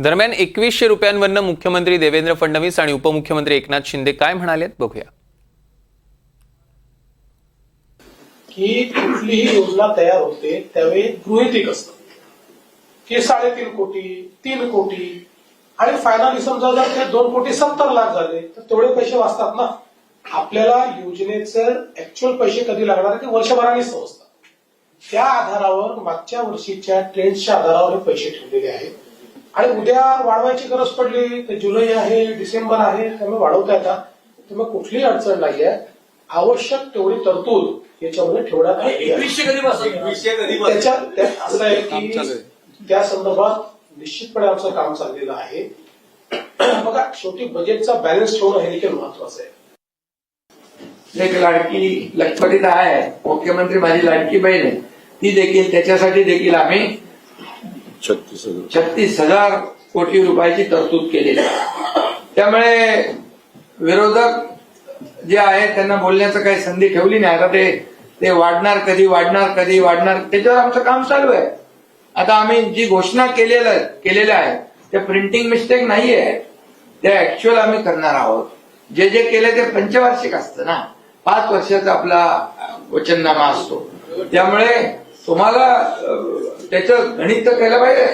दरम्यान 2100 रुपयांवरनं मुख्यमंत्री देवेंद्र फडणवीस आणि उपमुख्यमंत्री एकनाथ शिंदे काय म्हणालेत बघूया. की कुठलीही योजना तयार होते त्यावेळी गृहितक असतं की 3.5 कोटी 3 कोटी आणि फायनली समजा जर ते 2,70,00,000 झाले तर तेवढे पैसे वाचतात ना. आपल्याला योजनेचं ऍक्च्युअल पैसे कधी लागणार ते वर्षभराने समजतात. त्या आधारावर मागच्या वर्षीच्या ट्रेंड्सच्या आधारावर हे पैसे ठेवलेले आहेत आणि उद्या वाढवायची गरज पडली तर जुलै आहे डिसेंबर आहे त्यामुळे वाढवता येतात. त्यामुळे कुठलीही अडचण नाहीये. आवश्यक तेवढी तरतूद याच्यामध्ये ठेवण्यात आली आहे. त्याच्यात असं आहे की त्या संदर्भात निश्चितपणे आमचं काम चाललेलं आहे. बघा शेवटी बजेटचा बॅलन्स ठेवणं हे देखील महत्वाचं आहे. एक लाडकी लखपतीत आहे मुख्यमंत्री माझी लाडकी बहीण आहे ती देखील त्याच्यासाठी देखील आम्ही 36,000 कोटी रुपयाची तरतूद केलेली आहे. त्यामुळे विरोधक जे आहे त्यांना बोलण्याचं काही संधी ठेवली नाही. आता ते वाढणार कधी त्याच्यावर आमचं काम चालू आहे. आता आम्ही जी घोषणा केलेल्या आहे त्या प्रिंटिंग मिस्टेक नाहीये, त्या ऍक्च्युअल आम्ही करणार आहोत. जे केले ते पंचवार्षिक असतं ना, 5 वर्षाचा आपला वचननामा असतो. त्यामुळे तुम्हाला त्याचं गणित तर केलं पाहिजे.